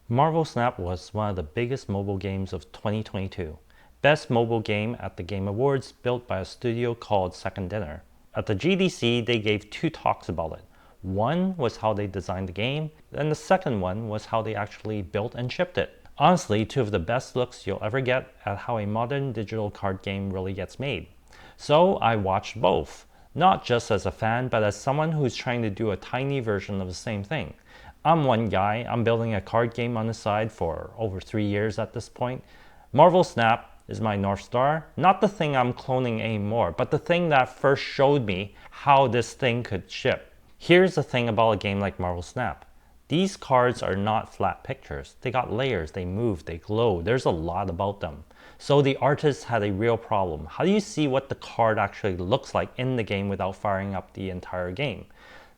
Marvel Snap was one of the biggest mobile games of 2022. Best mobile game at the Game Awards, built by a studio called Second Dinner. At the GDC, they gave two talks about it. One was how they designed the game, and the second one was how they actually built and shipped it. Honestly, two of the best looks you'll ever get at how a modern digital card game really gets made. So I watched both, not just as a fan, but as someone who's trying to do a tiny version of the same thing. I'm one guy, I'm building a card game on the side for over 3 years at this point. Marvel Snap is my North Star, not the thing I'm cloning anymore, but the thing that first showed me how this thing could ship. Here's the thing about a game like Marvel Snap. These cards are not flat pictures. They got layers, they move, they glow. There's a lot about them. So the artist had a real problem. How do you see what the card actually looks like in the game without firing up the entire game?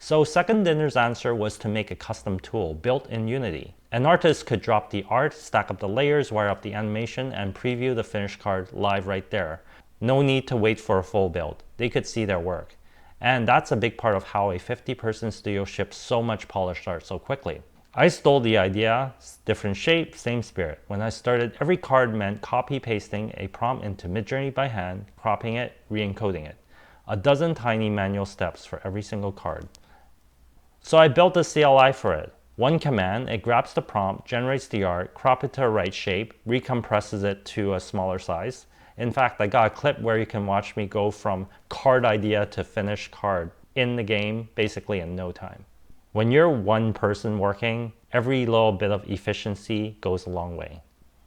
So Second Dinner's answer was to make a custom tool built in Unity. An artist could drop the art, stack up the layers, wire up the animation, and preview the finished card live right there. No need to wait for a full build. They could see their work. And that's a big part of how a 50-person studio ships so much polished art so quickly. I stole the idea, different shape, same spirit. When I started, every card meant copy-pasting a prompt into Midjourney by hand, cropping it, re-encoding it. A dozen tiny manual steps for every single card. So I built a CLI for it. One command, it grabs the prompt, generates the art, crop it to a right shape, recompresses it to a smaller size. In fact, I got a clip where you can watch me go from card idea to finished card in the game, basically in no time. When you're one person working, every little bit of efficiency goes a long way.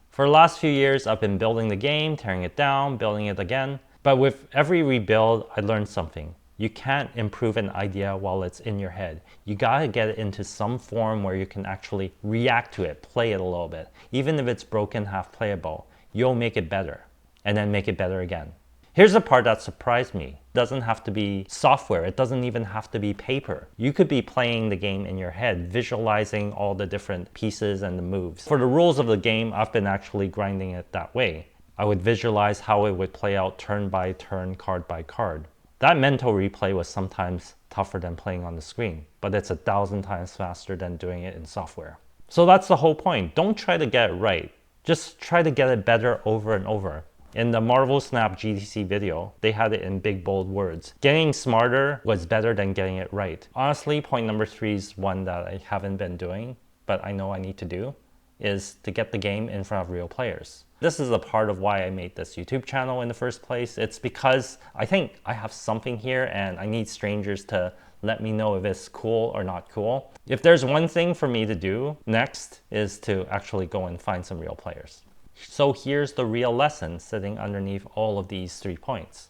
For the last few years, I've been building the game, tearing it down, building it again. But with every rebuild, I learned something. You can't improve an idea while it's in your head. You gotta get it into some form where you can actually react to it, play it a little bit. Even if it's broken, half playable, you'll make it better, and then make it better again. Here's the part that surprised me. It doesn't have to be software, it doesn't even have to be paper. You could be playing the game in your head, visualizing all the different pieces and the moves. For the rules of the game, I've been actually grinding it that way. I would visualize how it would play out turn by turn, card by card. That mental replay was sometimes tougher than playing on the screen, but it's 1,000 times faster than doing it in software. So that's the whole point. Don't try to get it right. Just try to get it better over and over. In the Marvel Snap GDC video, they had it in big bold words. Getting smarter was better than getting it right. Honestly, point number 3 is one that I haven't been doing, but I know I need to do, is to get the game in front of real players. This is a part of why I made this YouTube channel in the first place. It's because I think I have something here and I need strangers to let me know if it's cool or not cool. If there's one thing for me to do next is to actually go and find some real players. So here's the real lesson sitting underneath all of these 3 points.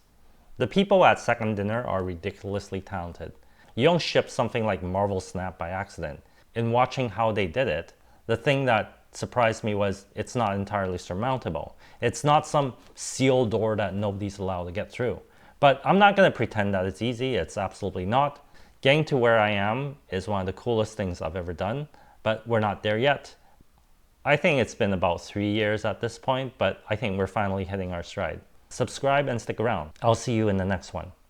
The people at Second Dinner are ridiculously talented. You don't ship something like Marvel Snap by accident. In watching how they did it, the thing that surprised me was it's not entirely surmountable. It's not some sealed door that nobody's allowed to get through. But I'm not going to pretend that it's easy. It's absolutely not. Getting to where I am is one of the coolest things I've ever done, but we're not there yet. I think it's been about 3 years at this point, but I think we're finally hitting our stride. Subscribe and stick around. I'll see you in the next one.